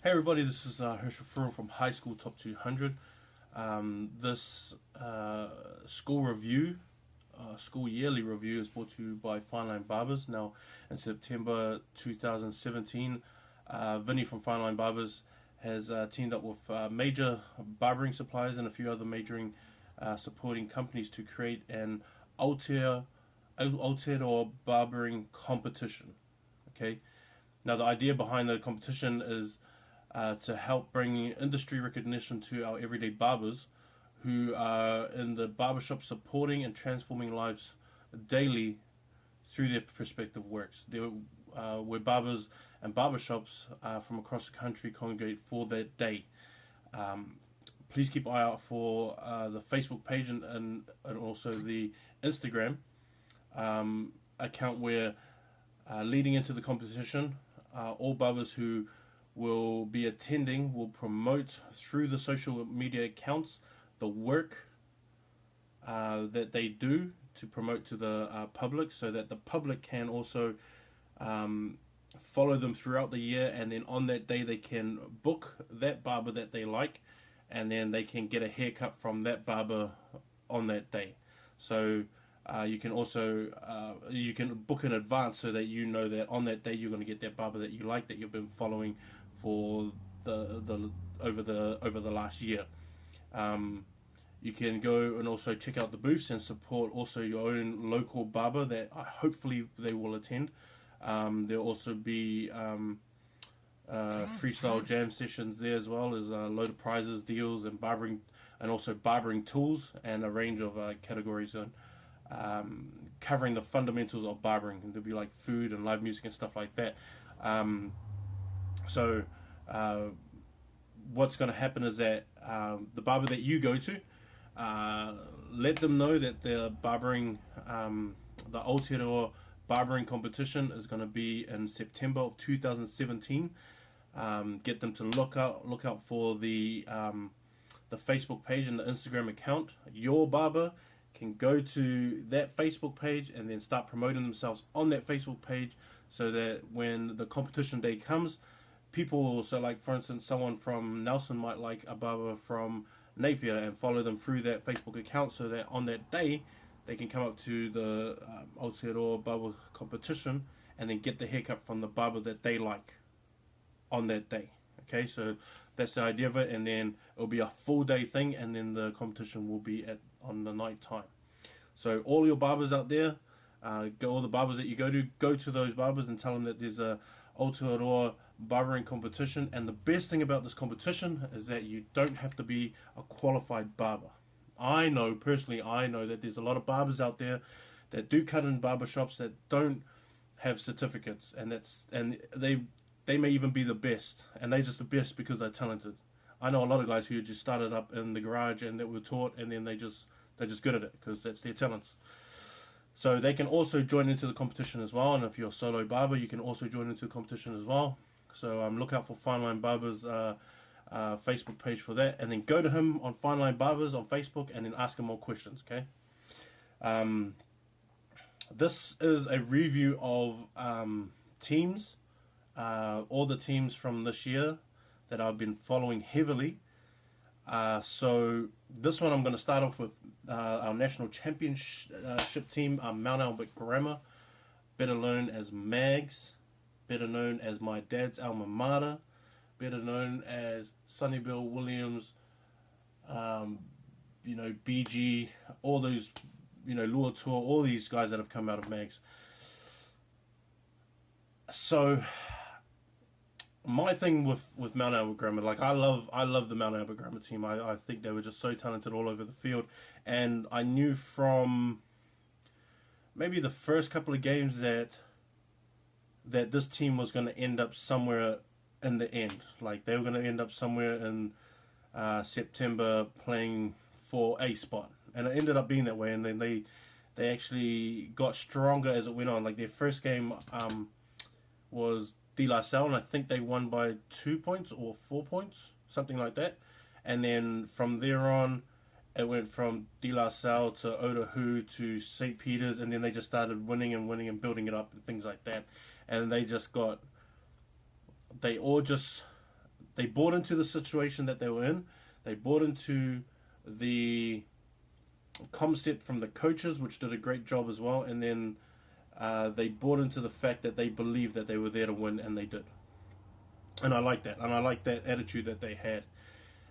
Hey everybody, this is Herschel Furl from High School Top 200. This school review, school yearly review is brought to you by Fineline Barbers. Now, in September 2017, Vinnie from Fineline Barbers has teamed up with major barbering suppliers and a few other majoring supporting companies to create an Aotearoa barbering competition. Okay. Now, the idea behind the competition is to help bring industry recognition to our everyday barbers who are in the barbershop supporting and transforming lives daily through their respective works. Where barbers and barbershops from across the country congregate for that day. Please keep an eye out for the Facebook page and also the Instagram account where leading into the competition, all barbers who will be attending will promote through the social media accounts the work that they do to promote to the public, so that the public can also follow them throughout the year, and then on that day they can book that barber that they like, and then they can get a haircut from that barber on that day. So you can also you can book in advance so that you know that on that day you're going to get that barber that you like, that you've been following for the over the last year. You can go and also check out the booths and support also your own local barber that hopefully they will attend. There'll also be freestyle jam sessions there, as well as a load of prizes, deals, and barbering, and also barbering tools, and a range of categories on covering the fundamentals of barbering. And there'll be like food and live music and stuff like that. So what's going to happen is that the barber that you go to, let them know that they're barbering, the Aotearoa barbering competition is going to be in September of 2017. Get them to look out for the Facebook page and the Instagram account. Your barber can go to that Facebook page and then start promoting themselves on that Facebook page, so that when the competition day comes, people, so like for instance someone from Nelson might like a barber from Napier and follow them through that Facebook account, so that on that day they can come up to the Aotearoa barber competition and then get the haircut from the barber that they like on that day. Okay, so that's the idea of it, and then it'll be a full day thing, and then the competition will be on the night time. So all your barbers out there, all the barbers that you go to those barbers and tell them that there's a Aotearoa barbering competition. And the best thing about this competition is that you don't have to be a qualified barber. I know that there's a lot of barbers out there that do cut in barbershops that don't have certificates, and they may even be the best, and they're just the best because they're talented. I know a lot of guys who just started up in the garage and that were taught, and then they're just good at it because that's their talents. So they can also join into the competition as well, and if you're a solo barber, you can also join into the competition as well. So look out for Fineline Barbers Facebook page for that, and then go to him on Fineline Barbers on Facebook and then ask him more questions. Okay. This is a review of teams, all the teams from this year that I've been following heavily. So this one I'm going to start off with our national championship team, Mount Albert Grammar, better known as MAGS, better known as my dad's alma mater, better known as Sonny Bill Williams, BG, all those, Luatua, all these guys that have come out of MAGS. So my thing with Mount Albert Grammar, like I love the Mount Albert Grammar team. I think they were just so talented all over the field, and I knew from maybe the first couple of games that this team was going to end up somewhere in the end. Like they were going to end up somewhere in September playing for a spot, and it ended up being that way. And then they actually got stronger as it went on. Like their first game was De La Salle, and I think they won by 2 points or 4 points, something like that. And then from there on, it went from De La Salle to Otahu to St. Peter's, and then they just started winning and building it up and things like that. And they all just they bought into the situation that they were in. They bought into the concept from the coaches, which did a great job as well, and then they bought into the fact that they believed that they were there to win, and they did. And I like that, and I like that attitude that they had.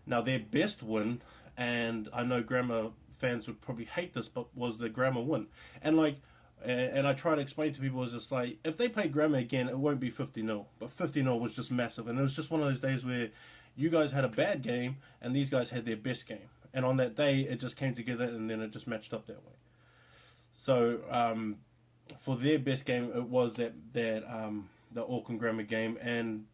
Now, their best win, and I know Grammar fans would probably hate this, but was the Grammar win. And and I try to explain to people, is just like, if they play Grammar again, it won't be 50-0. But 50-0 was just massive, and it was just one of those days where you guys had a bad game, and these guys had their best game. And on that day, it just came together, and then it just matched up that way. So, for their best game, it was the Auckland Grammar game, and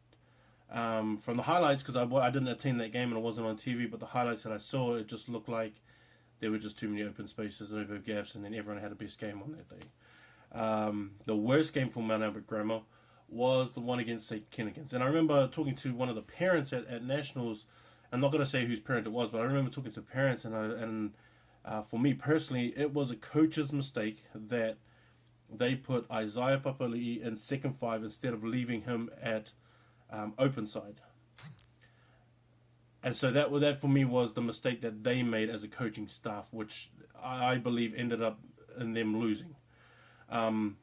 from the highlights, because I didn't attend that game and it wasn't on TV, but the highlights that I saw, it just looked like there were just too many open spaces and over gaps, and then everyone had a best game on that day. The worst game for Mount Albert Grammar was the one against St Kennegans, and I remember talking to one of the parents at Nationals. I'm not going to say whose parent it was, but I remember talking to parents, and for me personally, it was a coach's mistake that they put Isaiah Papali'i in second five instead of leaving him at open side. And so that for me was the mistake that they made as a coaching staff, which I believe ended up in them losing. And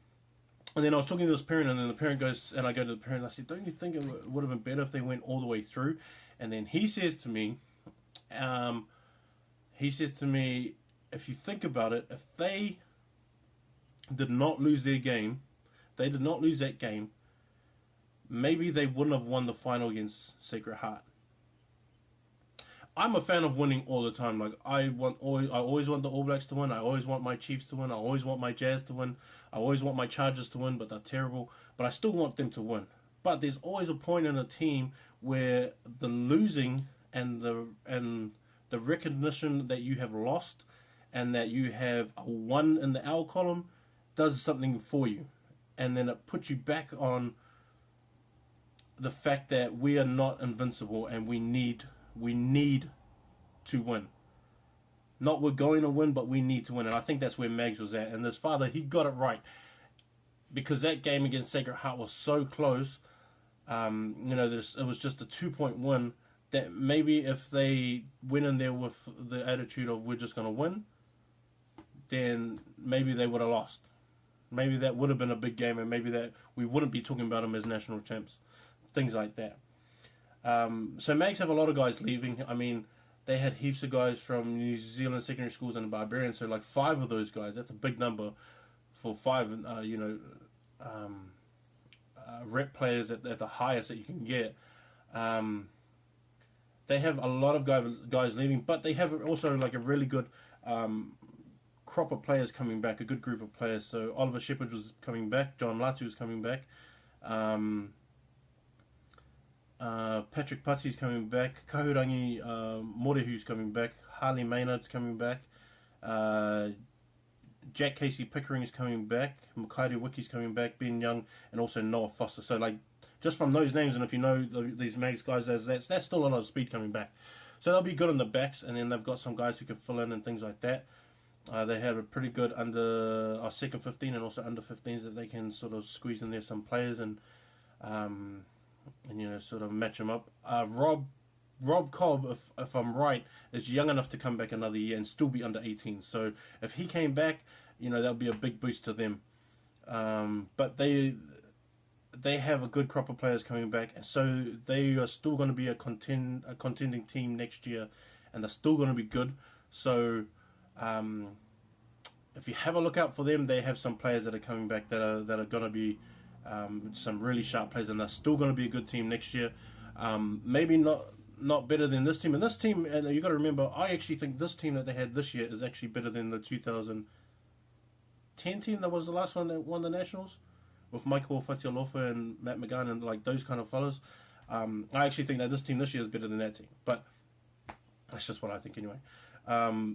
then I was talking to this parent, and then the parent goes, and I go to the parent, and I said, don't you think it would have been better if they went all the way through? And then he says to me, if you think about it, if they did not lose their game, they did not lose that game, maybe they wouldn't have won the final against Sacred Heart. I'm a fan of winning all the time. Like I always want the All Blacks to win. I always want my Chiefs to win. I always want my Jazz to win. I always want my Chargers to win, but they're terrible. But I still want them to win. But there's always a point in a team where the losing and the recognition that you have lost and that you have a 1 in the L column does something for you, and then it puts you back on the fact that we are not invincible and we need to win. Not we're going to win, but we need to win. And I think that's where Mags was at. And his father, he got it right. Because that game against Sacred Heart was so close. It was just a 2-point win. That maybe if they went in there with the attitude of we're just going to win, then maybe they would have lost. Maybe that would have been a big game, and maybe that we wouldn't be talking about them as national champs. Things like that. So Mags have a lot of guys leaving. I mean, they had heaps of guys from New Zealand secondary schools and Barbarians. So like 5 of those guys, that's a big number for 5. Rep players at the highest that you can get. They have a lot of guys leaving, but they have also like a really good crop of players coming back, a good group of players. So Oliver Shepherd was coming back, John Latu was coming back. Patrick Putsy's coming back, Kahurangi Morehu's coming back, Harley Maynard's coming back, Jack Casey Pickering is coming back, Makairi Wiki's coming back, Ben Young, and also Noah Foster. So like just from those names, and if you know these Mags guys, that's still a lot of speed coming back. So they'll be good on the backs, and then they've got some guys who can fill in and things like that. They have a pretty good under second 15 and also under 15s that they can sort of squeeze in there some players and sort of match them up. Rob Cobb, if I'm right, is young enough to come back another year and still be under 18. So if he came back, that'll be a big boost to them. But they have a good crop of players coming back, and so they are still going to be a contending team next year, and they're still going to be good. So if you have a look out for them, they have some players that are coming back that are going to be some really sharp players, and they're still going to be a good team next year. Maybe not better than this team. And this team, and you got to remember, I actually think this team that they had this year is actually better than the 2010 team that was the last one that won the Nationals, with Michael Fatialofa and Matt McGann and like those kind of fellas. I actually think that this team this year is better than that team, but that's just what I think anyway.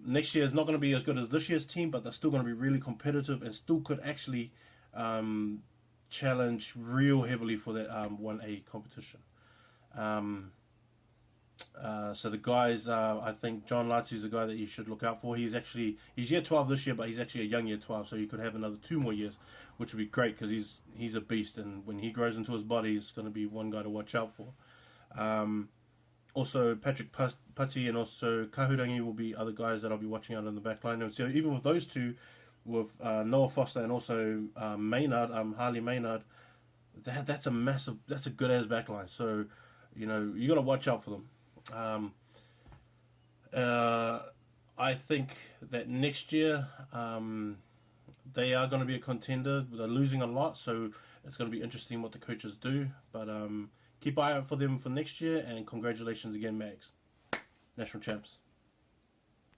Next year is not going to be as good as this year's team, but they're still going to be really competitive and still could actually challenge real heavily for that 1A competition. So the guys, I think John Latu is a guy that you should look out for. He's year 12 this year, but he's actually a young year 12, so he could have another 2 more years, which would be great because he's a beast, and when he grows into his body, he's going to be one guy to watch out for. Also, Patrick Putty and also Kahurangi will be other guys that I'll be watching out in the back line. And so even with those two, with Noah Foster and also Maynard, Harley Maynard, that's a good ass back line. So, you know, you got to watch out for them. I think that next year they are going to be a contender. They're losing a lot, so it's going to be interesting what the coaches do. But keep an eye out for them for next year, and congratulations again, Mags. National champs.